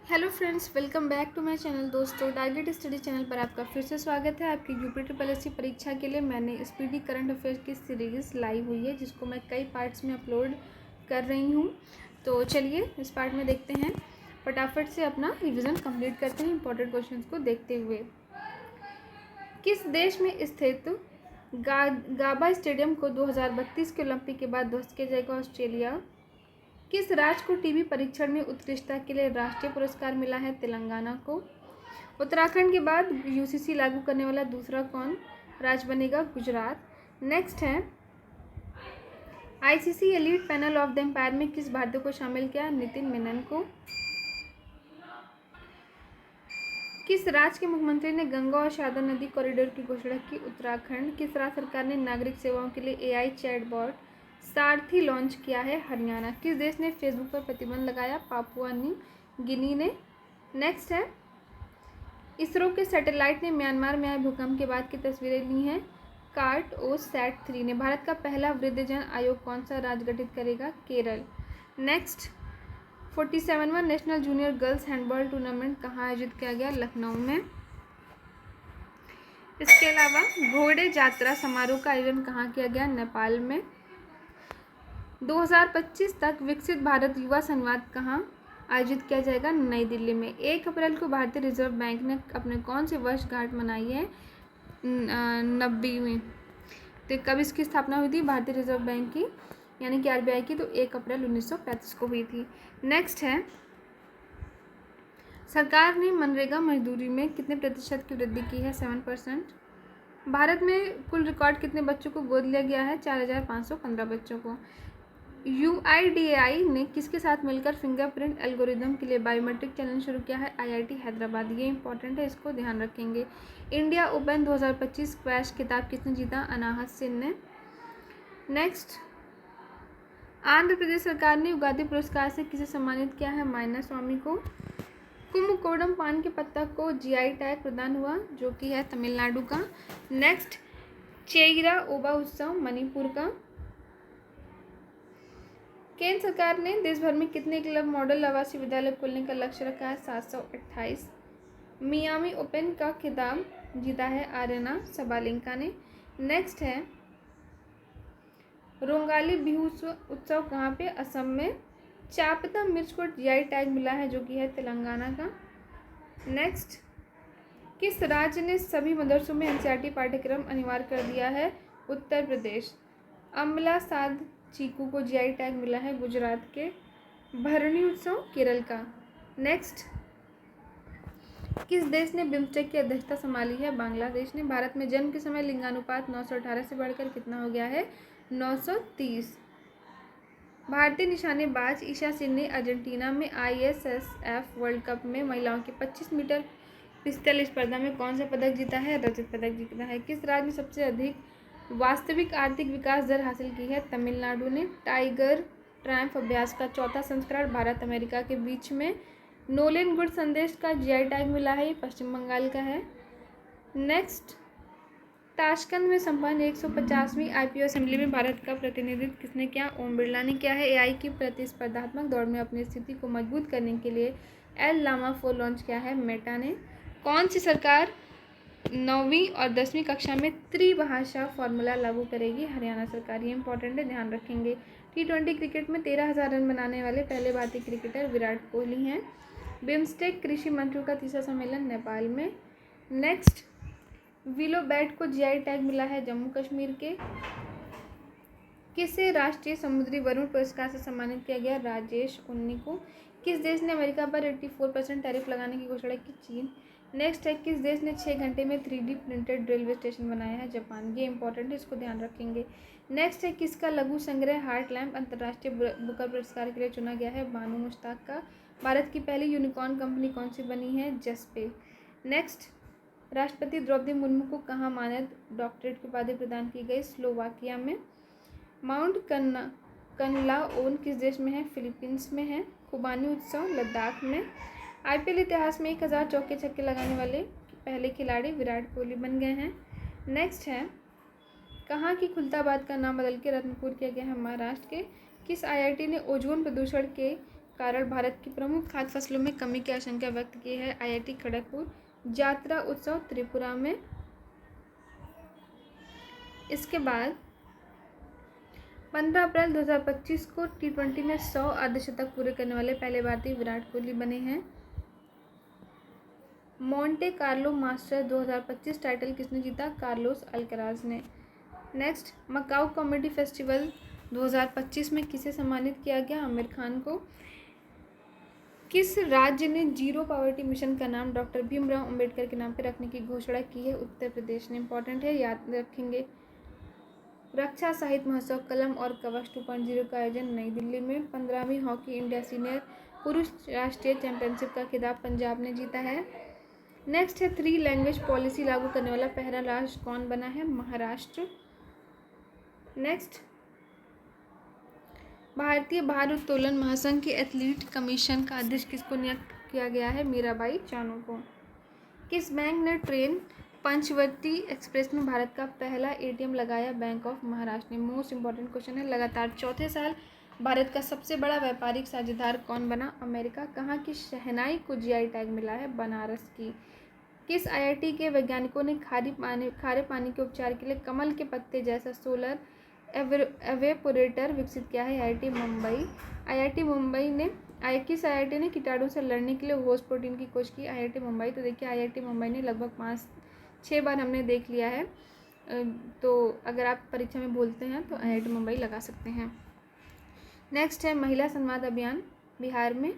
Hello friends, welcome back to my channel. दोस्तों, target study channel पर आपका फिर से स्वागत है। आपकी यूपी ट्रिपल एससी परीक्षा के लिए मैंने स्पीडी करंट अफेयर की सीरीज़ लाइव हुई है, जिसको मैं कई पार्ट्स में अपलोड कर रही हूँ। तो चलिए इस पार्ट में देखते हैं। फटाफट से अपना रिवीजन कंप्लीट करते हैं इंपॉर्टेंट क्वेश्चंस को देखते हुए। किस देश में स्थित गाबा स्टेडियम को 2032 के ओलंपिक के बाद ध्वस्त किया जाएगा? ऑस्ट्रेलिया। किस राज्य को टीबी परीक्षण में उत्कृष्टता के लिए राष्ट्रीय पुरस्कार मिला है? तेलंगाना को। उत्तराखंड के बाद यूसीसी लागू करने वाला दूसरा कौन राज्य बनेगा? गुजरात। नेक्स्ट है, ICC elite panel of the umpire में किस भारतीय को शामिल किया? नितिन मेनन को। किस राज्य के मुख्यमंत्री ने गंगा और शारदा नदी कॉरिडोर की घोषणा की? उत्तराखंड। किस राज्य सरकार ने नागरिक सेवाओं के लिए एआई चैटबॉट सारथी लॉन्च किया है? हरियाणा। किस देश ने फेसबुक पर प्रतिबंध लगाया? पापुआ न्यू गिनी ने। नेक्स्ट है, इसरो के सैटेलाइट ने म्यांमार में आए भूकंप के बाद की तस्वीरें ली हैं? कार्टोसैट 3 ने। भारत का पहला वृद्धजन आयोग कौन सा राज्य गठित करेगा? केरल। नेक्स्ट, 47वां national junior girls handball tournament कहाँ आयोजित किया गया? लखनऊ में। इसके अलावा घोड़े यात्रा समारोह का आयोजन कहाँ किया गया? नेपाल में। 2025 तक विकसित भारत युवा संवाद कहाँ आयोजित किया जाएगा? नई दिल्ली में। 1 अप्रैल को भारतीय रिजर्व बैंक ने अपने कौन से वर्षगांठ मनाई है? 90वीं। तो कब इसकी स्थापना हुई थी भारतीय रिजर्व बैंक की, यानी कि आरबीआई की? तो 1 अप्रैल 1935 को हुई थी। नेक्स्ट है, सरकार ने मनरेगा मजदूरी में कितने प्रतिशत की वृद्धि की है? 7%। भारत में कुल रिकॉर्ड कितने बच्चों को गोद लिया गया है? 4515 बच्चों को। यूआईडीएआई ने किसके साथ मिलकर फिंगरप्रिंट एल्गोरिदम के लिए बायोमेट्रिक चैलेंज शुरू किया है? आईआईटी हैदराबाद। ये इंपॉर्टेंट है, इसको ध्यान रखेंगे। इंडिया ओपन 2025 स्क्वैश खिताब किसने जीता? अनाहत सिंह ने। नेक्स्ट, आंध्र प्रदेश सरकार ने उगादी पुरस्कार से किसे सम्मानित किया है? मायना स्वामी को। कुम्भकोणम पान के पत्ता को जीआई टैग प्रदान हुआ, जो कि है तमिलनाडु का। नेक्स्ट, चेइरा ओबा उत्सव मणिपुर का। केंद्र सरकार ने देश भर में कितने एकलव्य मॉडल आवासीय विद्यालय खोलने का लक्ष्य रखा है? 728। मियामी ओपन का खिताब जीता है आर्यना सबालेंका ने। नेक्स्ट है, रोंगाली बिहू उत्सव कहाँ पे? असम में। चापता मिर्च को जीआई टैग मिला है, जो कि है तेलंगाना का। नेक्स्ट, किस राज्य ने सभी मदरसों में एनसीईआरटी पाठ्यक्रम अनिवार्य कर दिया है? उत्तर प्रदेश। अमला साध चीकू को जीआई टैग मिला है, गुजरात के। भरणी उत्सव केरल का। नेक्स्ट, किस देश ने बिम्स्टेक की अध्यक्षता संभाली है? बांग्लादेश ने। भारत में जन्म के समय लिंगानुपात 918 से बढ़कर कितना हो गया है? 930। भारतीय निशानेबाज ईशा सिंह ने अर्जेंटीना में आईएसएसएफ वर्ल्ड कप में महिलाओं के 25 मीटर पिस्टल स्पर्धा में कौन सा पदक जीता है? रजत पदक जीता है। किस राज्य में सबसे अधिक वास्तविक आर्थिक विकास दर हासिल की है? तमिलनाडु ने। टाइगर ट्रायम्फ अभ्यास का चौथा संस्करण भारत अमेरिका के बीच में नोलेन गुड संदेश का जीआई टैग मिला है, ये पश्चिम बंगाल का है। नेक्स्ट, ताशकंद में संपन्न 150वीं आईपीओ असेंबली में भारत का प्रतिनिधित्व किसने किया? ओम बिरला ने किया है। एआई की प्रतिस्पर्धात्मक दौड़ में अपनी स्थिति को मजबूत करने के लिए एल लामा 4 लॉन्च किया है, मेटा ने। कौन सी सरकार 9वीं और 10वीं कक्षा में त्रिभाषा फॉर्मूला लागू करेगी? हरियाणा सरकार। ये इंपॉर्टेंट है, ध्यान रखेंगे। T20 क्रिकेट में 13,000 रन बनाने वाले पहले भारतीय क्रिकेटर विराट कोहली हैं। बिम्स्टेक कृषि मंत्रियों का तीसरा सम्मेलन नेपाल में। नेक्स्ट, विलो बैट को जीआई टैग मिला है, जम्मू कश्मीर के। किसे राष्ट्रीय समुद्री वरुण पुरस्कार से सम्मानित किया गया? राजेश उन्नी को। किस देश ने अमेरिका पर 84% टैरिफ लगाने की घोषणा की? चीन। नेक्स्ट है, किस देश ने 6 घंटे में 3D प्रिंटेड रेलवे स्टेशन बनाया है? जापान। ये इंपॉर्टेंट है, इसको ध्यान रखेंगे। नेक्स्ट है, किसका लघु संग्रह हार्ट लैम्प अंतर्राष्ट्रीय बुकर पुरस्कार के लिए चुना गया है? बानू मुश्ताक का। भारत की पहली यूनिकॉर्न कंपनी कौन सी बनी है? जसपे। नेक्स्ट, राष्ट्रपति द्रौपदी मुर्मू को कहाँ मानद डॉक्टरेट की उपाधि प्रदान की गई? स्लोवाकिया में। माउंट कनलाओन किस देश में है? फिलीपींस में है। खुबानी उत्सव लद्दाख में। आईपीएल इतिहास में 1000 चौके छक्के लगाने वाले पहले खिलाड़ी विराट कोहली बन गए हैं। नेक्स्ट है, कहाँ की खुलताबाद का नाम बदल के रत्नपुर किया गया है? महाराष्ट्र के। किस आईआईटी ने ओजोन प्रदूषण के कारण भारत की प्रमुख खाद्य फसलों में कमी की आशंका व्यक्त की है IIT खड़गपुर। यात्रा उत्सव त्रिपुरा में। इसके बाद 15 अप्रैल 2025 को T20 में 100 अर्धशतक पूरे करने वाले पहले भारतीय विराट कोहली बने हैं। मोंटे कार्लो मास्टर्स 2025 टाइटल किसने जीता? कार्लोस अल्कराज ने। नेक्स्ट, मकाऊ कॉमेडी फेस्टिवल 2025 में किसे सम्मानित किया गया? आमिर खान को। किस राज्य ने जीरो पॉवर्टी मिशन का नाम डॉक्टर भीमराव अंबेडकर के नाम पर रखने की घोषणा की है? उत्तर प्रदेश ने। इंपॉर्टेंट है, याद रखेंगे। रक्षा साहित्य महोत्सव कलम और कवच 2.0 का आयोजन नई दिल्ली में। 15वीं हॉकी इंडिया सीनियर पुरुष राष्ट्रीय चैंपियनशिप का खिताब पंजाब ने जीता है। नेक्स्ट है, 3 लैंग्वेज पॉलिसी लागू करने वाला पहला राज्य कौन बना है? महाराष्ट्र। नेक्स्ट, भारतीय भारोत्तोलन महासंघ के एथलीट कमीशन का अध्यक्ष किसको नियुक्त किया गया है? मीराबाई चानू को। किस बैंक ने ट्रेन पंचवटी एक्सप्रेस में भारत का पहला ATM लगाया? बैंक ऑफ महाराष्ट्र ने। मोस्ट इंपॉर्टेंट क्वेश्चन है, लगातार चौथे साल भारत का सबसे बड़ा व्यापारिक साझेदार कौन बना? अमेरिका। कहाँ की शहनाई को GI टैग मिला है? बनारस की। किस IIT के वैज्ञानिकों ने खारे पानी के उपचार के लिए कमल के पत्ते जैसा सोलर एवेपोरेटर विकसित किया है? IIT मुंबई। IIT मुंबई ने किस IIT ने कीटाणु से लड़ने के लिए होस्ट प्रोटीन की खोज की? IIT मुंबई। तो देखिए, IIT मुंबई ने लगभग 5-6 बार हमने देख लिया है। तो अगर आप परीक्षा में बोलते हैं तो IIT मुंबई लगा सकते हैं। नेक्स्ट है, महिला संवाद अभियान बिहार में।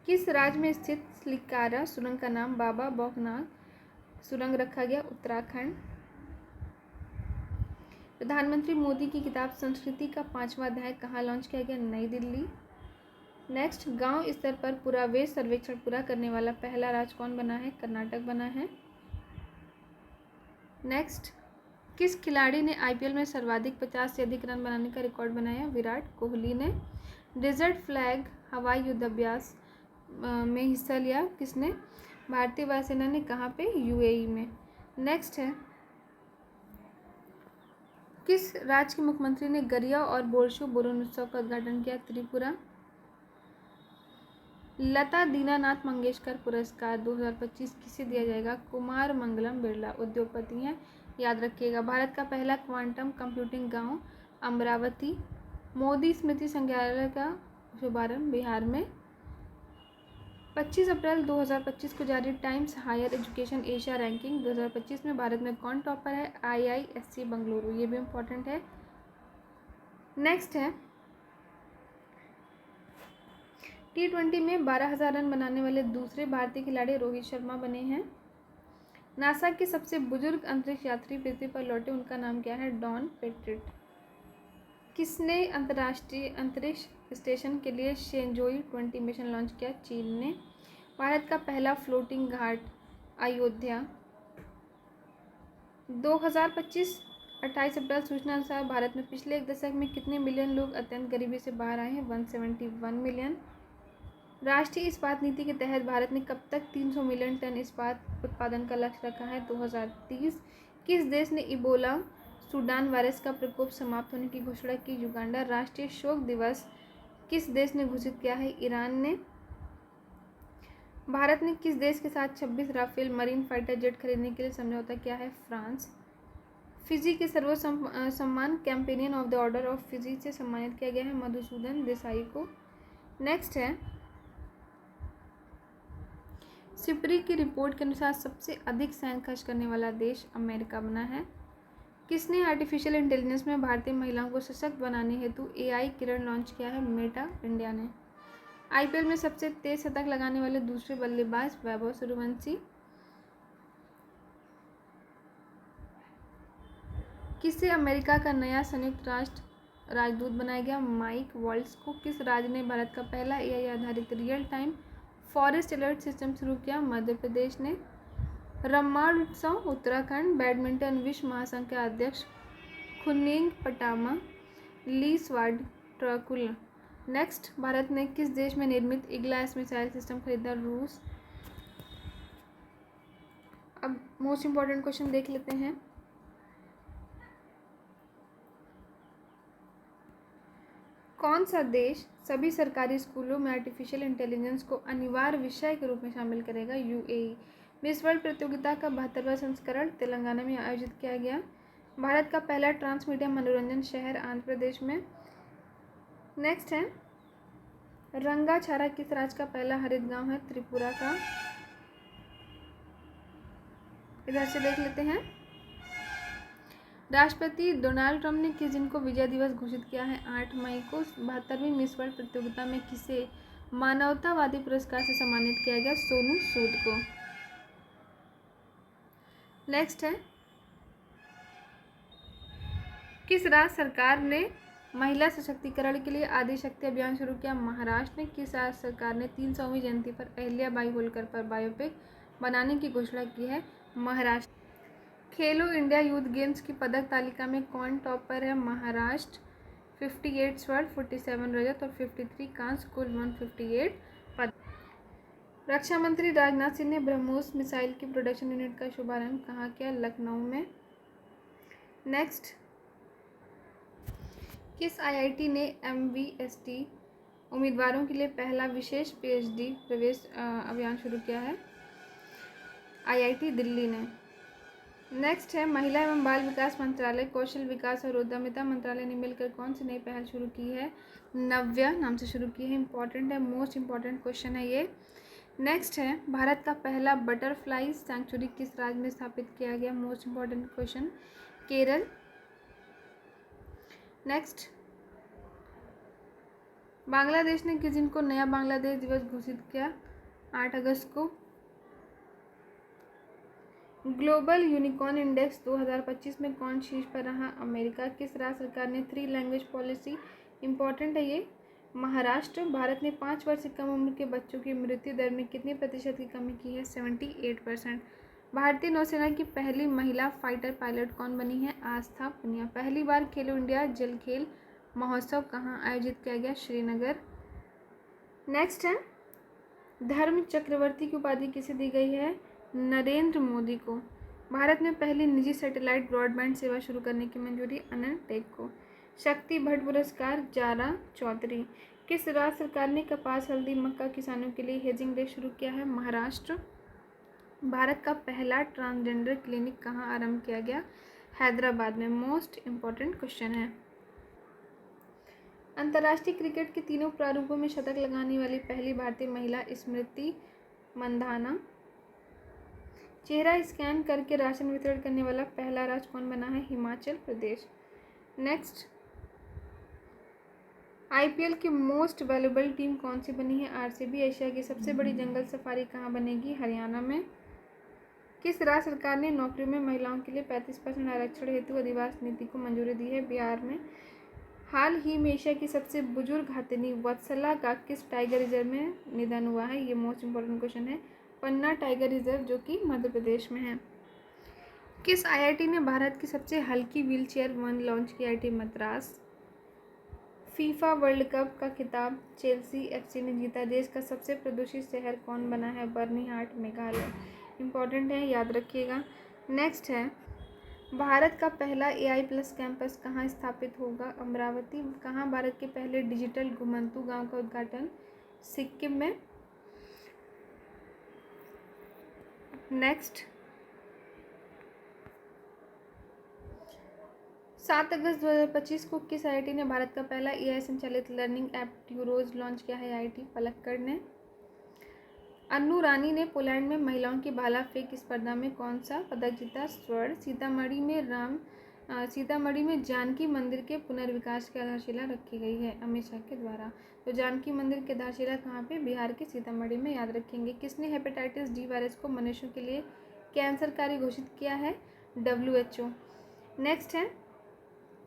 किस राज्य में स्थित स्लिकारा सुरंग का नाम बाबा बौखनाथ सुरंग रखा गया? उत्तराखंड। प्रधानमंत्री मोदी की किताब संस्कृति का 5वां अध्याय कहाँ लॉन्च किया गया? नई दिल्ली। नेक्स्ट, गांव स्तर पर पुरावेश सर्वेक्षण पूरा करने वाला पहला राज्य कौन बना है? कर्नाटक बना है। नेक्स्ट, किस खिलाड़ी ने IPL में सर्वाधिक 50 से अधिक रन बनाने का रिकॉर्ड बनाया? विराट कोहली ने। डेजर्ट फ्लैग हवाई युद्धाभ्यास में हिस्सा लिया किसने? भारतीय वायुसेना ने। कहाँ पे? UAE में। नेक्स्ट है, किस राज्य के मुख्यमंत्री ने गरिया और बोरशो बोरन उत्सव का उद्घाटन किया? त्रिपुरा। लता दीनानाथ मंगेशकर पुरस्कार 2025 किसे दिया जाएगा? कुमार मंगलम बिरला उद्योगपति हैं, याद रखिएगा। भारत का पहला क्वांटम कंप्यूटिंग गांव अमरावती। मोदी स्मृति संग्रहालय का शुभारंभ बिहार में। 25 अप्रैल 2025 को जारी Times Higher Education Asia ranking 2025 में भारत में कौन टॉपर है? IISc बंगलुरु। ये भी इम्पोर्टेंट है। नेक्स्ट है, T20 में 12,000 रन बनाने वाले दूसरे भारतीय खिलाड़ी रोहित शर्मा बने हैं। नासा के सबसे बुजुर्ग अंतरिक्ष यात्री पृथ्वी पर लौटे, उनका नाम क्या है? डॉन पेट्रिट। किसने अंतर्राष्ट्रीय अंतरिक्ष स्टेशन के लिए शेंजोई 20 मिशन लॉन्च किया? चीन ने। भारत का पहला फ्लोटिंग घाट अयोध्या। 2025 28 अप्रैल सूचना अनुसार भारत में पिछले एक दशक में कितने मिलियन लोग अत्यंत गरीबी से बाहर आए हैं? 171 मिलियन। राष्ट्रीय इस्पात नीति के तहत भारत ने कब तक 300 मिलियन टन इस्पात उत्पादन का लक्ष्य रखा है? 2030। किस देश ने इबोला सूडान वायरस का प्रकोप समाप्त होने की घोषणा की? युगांडा। राष्ट्रीय शोक दिवस किस देश ने घोषित किया है? ईरान ने। भारत ने किस देश के साथ 26 राफेल मरीन फाइटर जेट खरीदने के लिए समझौता किया है? फ्रांस। फिजी के सर्वोच्च सम्मान companion of the order of Fiji से सम्मानित किया गया है मधुसूदन देसाई को। नेक्स्ट है, सिपरी की रिपोर्ट के अनुसार सबसे अधिक सैन्य खर्च करने वाला देश अमेरिका बना है। किसने आर्टिफिशियल इंटेलिजेंस में भारतीय महिलाओं को सशक्त बनाने हेतु AI किरण लॉन्च किया है? मेटा इंडिया ने। IPL में सबसे तेज शतक लगाने वाले दूसरे बल्लेबाज वैभव सूर्यवंशी। किसे अमेरिका का नया संयुक्त राष्ट्र राजदूत बनाया गया? माइक वॉल्ट्ज को। किस राज्य ने भारत का पहला AI आधारित real time forest alert system शुरू किया? मध्य प्रदेश ने। रम्माण उत्सव उत्तराखंड। बैडमिंटन विश्व महासंघ के अध्यक्ष खुन्निंग पटामा ली स्वाड ट्रकुल। नेक्स्ट, भारत ने किस देश में निर्मित इग्लास मिसाइल सिस्टम खरीदा? रूस। अब मोस्ट इंपॉर्टेंट क्वेश्चन देख लेते हैं। कौन सा देश सभी सरकारी स्कूलों में आर्टिफिशियल इंटेलिजेंस को अनिवार्य विषय के रूप में शामिल करेगा? यूएई। मिस वर्ल्ड प्रतियोगिता का 72वां संस्करण तेलंगाना में आयोजित किया गया। भारत का पहला ट्रांस मीडिया मनोरंजन शहर आंध्र प्रदेश में। नेक्स्ट है, रंगाछारा किस राज्य का पहला हरित गांव है? त्रिपुरा का। इधर से देख लेते हैं, राष्ट्रपति डोनाल्ड ट्रंप ने किस दिन को विजय दिवस घोषित किया है? 8 मई को। 72वीं मिस वर्ल्ड प्रतियोगिता में किसे मानवतावादी पुरस्कार से सम्मानित किया गया? सोनू सूद को। नेक्स्ट है, किस राज्य सरकार ने महिला सशक्तिकरण के लिए आदि शक्ति अभियान शुरू किया? महाराष्ट्र ने। किस राज्य सरकार ने 300वीं जयंती पर अहिल्याबाई होलकर पर बायोपिक बनाने की घोषणा की है? महाराष्ट्र। खेलो इंडिया यूथ गेम्स की पदक तालिका में कौन टॉप पर है? महाराष्ट्र। 58 स्वर्ण, 47 रजत और 53 कांस्य, कुल 158 पदक। रक्षा मंत्री राजनाथ सिंह ने ब्रह्मोस मिसाइल की प्रोडक्शन यूनिट का शुभारंभ कहाँ किया? लखनऊ में। नेक्स्ट, किस आईआईटी ने एमवीएसटी उम्मीदवारों के लिए पहला विशेष पीएचडी प्रवेश अभियान शुरू किया है? आईआईटी दिल्ली ने। नेक्स्ट है, महिला एवं बाल विकास मंत्रालय, कौशल विकास और उद्यमिता मंत्रालय ने मिलकर कौन सी नई पहल शुरू की है? नव्या नाम से शुरू की है। इंपॉर्टेंट है, मोस्ट इंपॉर्टेंट क्वेश्चन है ये। नेक्स्ट है, भारत का पहला बटरफ्लाई सैंक्चुरी किस राज्य में स्थापित किया गया? Most important question, Kerala. Next, Bangladesh ने किस दिन को नया बांग्लादेश दिवस घोषित किया? 8 अगस्त को। ग्लोबल यूनिकॉर्न इंडेक्स 2025 में कौन शीर्ष पर रहा? अमेरिका। किस राज्य सरकार ने 3 लैंग्वेज पॉलिसी, इंपॉर्टेंट है ये, महाराष्ट्र। भारत ने 5 वर्ष से कम उम्र के बच्चों की मृत्यु दर में कितने प्रतिशत की कमी की है? 78%। भारतीय नौसेना की पहली महिला फाइटर पायलट कौन बनी है? आस्था पुनिया। पहली बार खेलो इंडिया जल खेल महोत्सव कहाँ आयोजित किया गया? श्रीनगर। नेक्स्ट है, धर्म चक्रवर्ती की उपाधि किसे दी गई है? नरेंद्र मोदी को। भारत में पहली निजी सैटेलाइट ब्रॉडबैंड सेवा शुरू करने की मंजूरी अनंत टेक को। शक्ति भट्ट पुरस्कार जारा चौधरी। किस राज्य सरकार ने कपास, हल्दी, मक्का किसानों के लिए हेजिंग डे शुरू किया है? महाराष्ट्र। भारत का पहला ट्रांसजेंडर क्लिनिक कहाँ आरंभ किया गया? हैदराबाद में। मोस्ट इंपॉर्टेंट क्वेश्चन है। अंतर्राष्ट्रीय क्रिकेट के तीनों प्रारूपों में शतक लगाने वाली पहली भारतीय महिला स्मृति मंधाना। चेहरा स्कैन करके राशन वितरण करने वाला पहला राज्य कौन बना है? हिमाचल प्रदेश। नेक्स्ट, आईपीएल की मोस्ट वैल्यूएबल टीम कौन सी बनी है? आरसीबी। एशिया की सबसे बड़ी जंगल सफारी कहाँ बनेगी? हरियाणा में। किस राज्य सरकार ने नौकरियों में महिलाओं के लिए 35% आरक्षण हेतु अधिवास नीति को मंजूरी दी है? बिहार में। हाल ही में एशिया की सबसे बुजुर्ग हाथिनी वत्सला का किस टाइगर रिजर्व में निधन हुआ है? ये मोस्ट इंपॉर्टेंट क्वेश्चन है, पन्ना टाइगर रिजर्व जो कि मध्य प्रदेश में है। किस आईआईटी ने भारत की सबसे हल्की व्हीलचेयर वन लॉन्च की? IIT Madras. FIFA world cup का खिताब चेल्सी एफसी ने जीता। देश का सबसे प्रदूषित शहर कौन बना है? बर्निहाट, मेघालय। इंपॉर्टेंट है, याद रखिएगा। नेक्स्ट है, भारत का पहला एआई प्लस कैंपस कहाँ स्थापित होगा? अमरावती। कहाँ भारत के पहले डिजिटल घुमंतू गांव का उद्घाटन? सिक्किम में। नेक्स्ट, 7 अगस्त 2025 को किस आईआईटी ने भारत का पहला एआई संचालित लर्निंग ऐप ट्यूरोज लॉन्च किया है? आईआईटी पलक्कड़ ने। अन्नू रानी ने पोलैंड में महिलाओं की भाला फेंक स्पर्धा में कौन सा पदक जीता? स्वर्ण। सीतामढ़ी में जानकी मंदिर के पुनर्विकास की आधारशिला रखी गई है अमित शाह के द्वारा। तो जानकी मंदिर की आधारशिला कहाँ पे? बिहार के सीतामढ़ी में, याद रखेंगे। किसने हेपेटाइटिस डी वायरस को मनुष्यों के लिए कैंसरकारी घोषित किया है? WHO। नेक्स्ट है,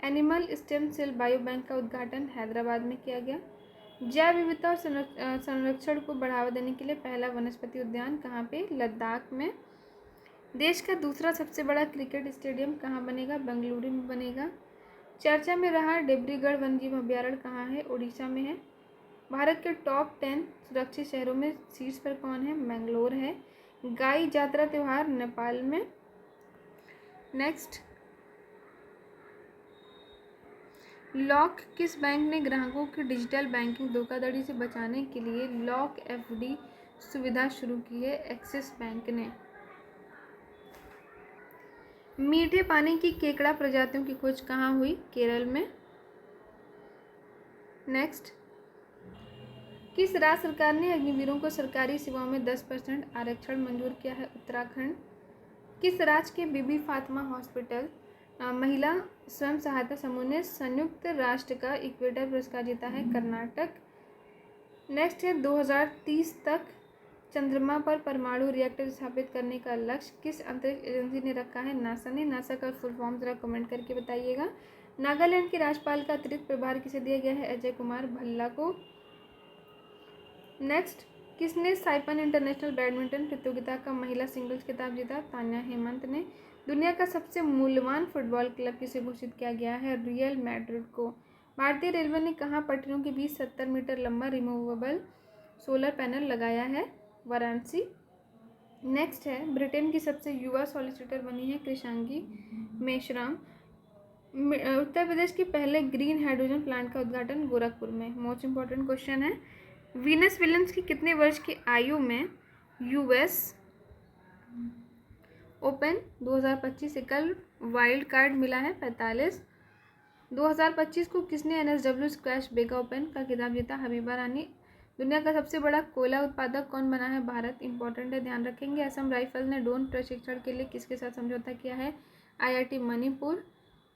animal stem cell bio bank का उद्घाटन हैदराबाद में किया गया। जैव विविधता और संरक्षण को बढ़ावा देने के लिए पहला वनस्पति उद्यान कहाँ पे? लद्दाख में। देश का दूसरा सबसे बड़ा क्रिकेट स्टेडियम कहाँ बनेगा? बेंगलुरु में बनेगा। चर्चा में रहा डिब्रूगढ़ वन्यजीव अभ्यारण्य कहाँ है? उड़ीसा में है। भारत के टॉप 10 सुरक्षित शहरों में शीर्ष पर कौन है? मैंगलोर है। गाई जात्रा त्यौहार नेपाल में। नेक्स्ट, लॉक किस बैंक ने ग्राहकों की डिजिटल बैंकिंग धोखाधड़ी से बचाने के लिए लॉक एफडी सुविधा शुरू की है? एक्सिस बैंक ने। मीठे पानी की केकड़ा प्रजातियों की खोज कहाँ हुई? केरल में। नेक्स्ट, किस राज्य सरकार ने अग्निवीरों को सरकारी सेवाओं में 10% आरक्षण मंजूर किया है? उत्तराखंड। किस राज्य के बीबी फातिमा हॉस्पिटल महिला स्वयं सहायता समूह ने संयुक्त राष्ट्र का इक्वेटर पुरस्कार जीता है? कर्नाटक। नेक्स्ट है, 2030 तक चंद्रमा पर परमाणु रिएक्टर स्थापित करने का लक्ष्य किस अंतरिक्ष एजेंसी ने रखा है? नासा ने। नासा का फुल फॉर्म जरा कमेंट करके बताइएगा। नागालैंड के राज्यपाल का अतिरिक्त प्रभार किसे दिया गया है? अजय कुमार भल्ला को। नेक्स्ट, किसने साइपन इंटरनेशनल बैडमिंटन प्रतियोगिता का महिला सिंगल्स खिताब जीता? तान्या हेमंत ने। दुनिया का सबसे मूल्यवान फुटबॉल क्लब किसे घोषित किया गया है? रियल मैड्रिड को। भारतीय रेलवे ने कहाँ पटरियों के बीच 70 मीटर लंबा रिमूवेबल सोलर पैनल लगाया है? वाराणसी। नेक्स्ट है, ब्रिटेन की सबसे युवा सॉलिसिटर बनी है कृषांगी मेश्राम। उत्तर प्रदेश के पहले ग्रीन हाइड्रोजन प्लांट का उद्घाटन गोरखपुर में। मोस्ट इंपॉर्टेंट क्वेश्चन है, वीनस विलियम्स की कितने वर्ष की आयु में यूएस ओपन 2025 एकल वाइल्ड कार्ड मिला है? 45। 2025 को किसने एनएसडब्ल्यू स्क्वैश बेगा ओपन का खिताब जीता? हबीबा रानी। दुनिया का सबसे बड़ा कोयला उत्पादक कौन बना है? भारत। इंपॉर्टेंट है, ध्यान रखेंगे। असम राइफल ने ड्रोन प्रशिक्षण के लिए किसके साथ समझौता किया है? आईआईटी मणिपुर।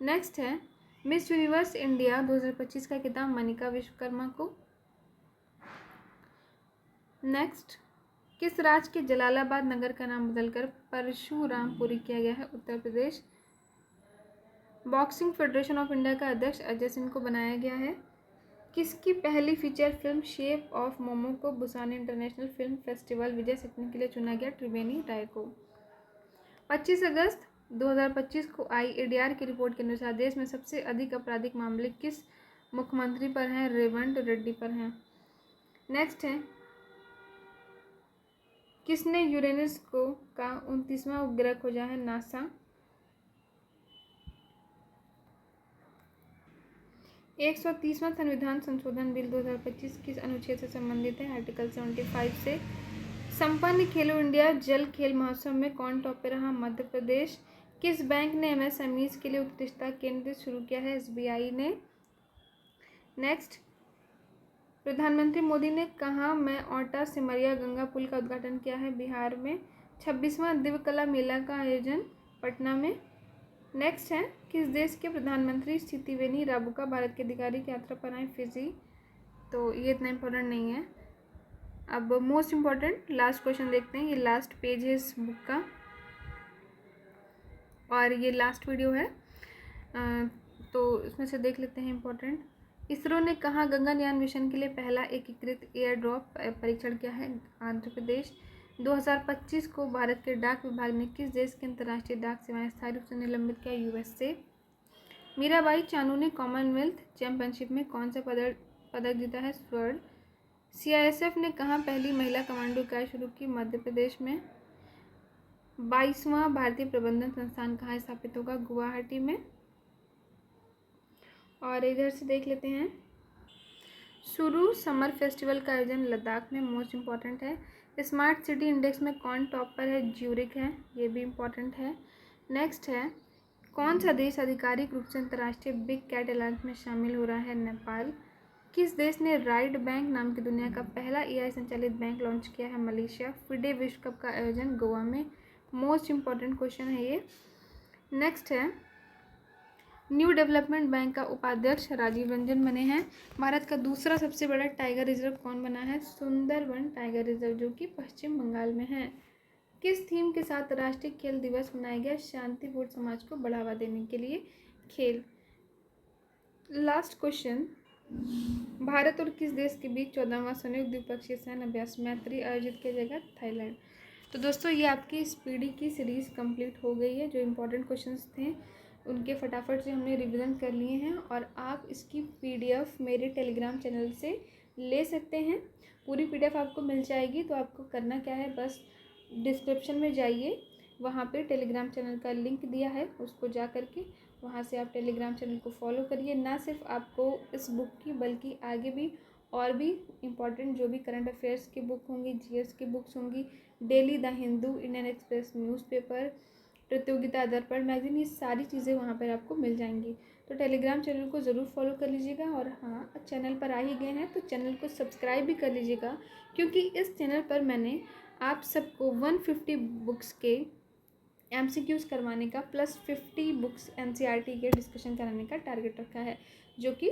नेक्स्ट है, मिस यूनिवर्स इंडिया 2025 का खिताब मनिका विश्वकर्मा को। नेक्स्ट, किस राज्य के जलालाबाद नगर का नाम बदलकर परशुरामपुरी किया गया है? Uttar Pradesh. Boxing federation of India का अध्यक्ष अजय सिंह को बनाया गया है? किसकी पहली feature film shape of momo को बुसान इंटरनेशनल फिल्म फेस्टिवल विजय सकने के लिए चुना गया? त्रिवेणी राय को। 25 अगस्त 2025 को आई एडीआर की रिपोर्ट के अनुसार देश में सबसे अधिक आपराधिक मामले किस मुख्यमंत्री पर हैं? रेवंत रेड्डी पर हैं। नेक्स्ट है, किसने यूरेनस को का 29वां उपग्रह खोजा है? नासा। 130वां संविधान संशोधन बिल 2025 किस अनुच्छेद से संबंधित है? आर्टिकल 75 से। संपन्न खेलो इंडिया जल खेल महोत्सव में कौन टॉप पे रहा? मध्य प्रदेश। किस बैंक ने एमएसएमईज के लिए उत्कृष्टता केंद्र शुरू किया है? एसबीआई ने। नेक्स्ट, प्रधानमंत्री मोदी ने कहाँ में औटा सिमरिया गंगा पुल का उद्घाटन किया है? बिहार में। 26वां दिव्य कला मेला का आयोजन पटना में। नेक्स्ट है, किस देश के प्रधानमंत्री सितिवेनी राबुका भारत के आधिकारिक यात्रा पर आए? फिजी। तो ये इतना इम्पोर्टेंट नहीं है। अब मोस्ट इम्पॉर्टेंट लास्ट क्वेश्चन देखते हैं। ये लास्ट पेज है इस बुक का और ये लास्ट वीडियो है, तो इसमें से देख लेते हैं इम्पोर्टेंट। इसरो ने कहाँ गगनयान मिशन के लिए पहला एकीकृत एयर ड्रॉप परीक्षण किया है? आंध्र प्रदेश। 2025 को भारत के डाक विभाग ने किस देश की अंतर्राष्ट्रीय डाक सेवाएं स्थायी रूप से निलंबित किया? यूएस से। मीराबाई चानू ने कॉमनवेल्थ चैंपियनशिप में कौन सा पदक जीता है? स्वर्ण। सीआईएसएफ ने कहाँ पहली महिला कमांडो इकाई शुरू की? मध्य प्रदेश में। 22वां भारतीय प्रबंधन संस्थान कहाँ स्थापित होगा? गुवाहाटी में। और इधर से देख लेते हैं, शुरू समर फेस्टिवल का आयोजन लद्दाख में। मोस्ट इम्पॉर्टेंट है। स्मार्ट सिटी इंडेक्स में कौन टॉप पर है? ज्यूरिक है, ये भी इम्पॉर्टेंट है। नेक्स्ट है, कौन सा देश आधिकारिक रूप से अंतर्राष्ट्रीय बिग कैट अलायंस में शामिल हो रहा है? नेपाल। किस देश ने राइट बैंक नाम की दुनिया का पहला एआई संचालित बैंक लॉन्च किया है? मलेशिया। फिडे विश्व कप का आयोजन गोवा में। मोस्ट इम्पॉर्टेंट क्वेश्चन है ये। नेक्स्ट है, न्यू डेवलपमेंट बैंक का उपाध्यक्ष राजीव रंजन बने हैं। भारत का दूसरा सबसे बड़ा टाइगर रिजर्व कौन बना है? सुंदरवन टाइगर रिजर्व, जो कि पश्चिम बंगाल में है। किस थीम के साथ राष्ट्रीय खेल दिवस मनाया गया? शांतिपूर्ण समाज को बढ़ावा देने के लिए खेल। लास्ट क्वेश्चन, भारत और किस देश के बीच 14वां संयुक्त द्विपक्षीय सैन्य अभ्यास मैत्री आयोजित किया जाएगा? थाईलैंड। तो दोस्तों, ये आपकी इस पीडी की सीरीज़ कंप्लीट हो गई है। जो इम्पोर्टेंट क्वेश्चंस थे उनके फटाफट से हमने रिवीजन कर लिए हैं और आप इसकी पीडीएफ मेरे टेलीग्राम चैनल से ले सकते हैं। पूरी पीडीएफ आपको मिल जाएगी। तो आपको करना क्या है, बस डिस्क्रिप्शन में जाइए, वहाँ पे टेलीग्राम चैनल का लिंक दिया है, उसको जा करके वहाँ से आप टेलीग्राम चैनल को फॉलो करिए। ना सिर्फ आपको इस बुक की बल्कि आगे भी और भी इम्पॉर्टेंट जो भी करंट अफेयर्स की बुक होंगी, जीएस की बुक्स होंगी, daily the Hindu, Indian express newspaper, प्रतियोगिता दर्पण मैगजीन, ये सारी चीज़ें वहाँ पर आपको मिल जाएंगी। तो टेलीग्राम चैनल को ज़रूर फॉलो कर लीजिएगा। और हाँ, चैनल पर आ ही गए हैं तो चैनल को सब्सक्राइब भी कर लीजिएगा, क्योंकि इस चैनल पर मैंने आप सबको 150 बुक्स के MCQs करवाने का प्लस 50 बुक्स NCERT के डिस्कशन कराने का टारगेट रखा है, जो कि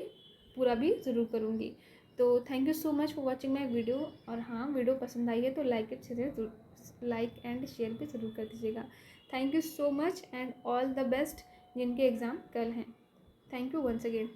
पूरा भी ज़रूर करूँगी। तो thank you so much for watching my video. और हाँ, वीडियो पसंद आई है तो लाइक एंड शेयर भी ज़रूर कर दीजिएगा। Thank you so much and all the best जिनके एग्ज़ाम कल हैं। Thank you once again.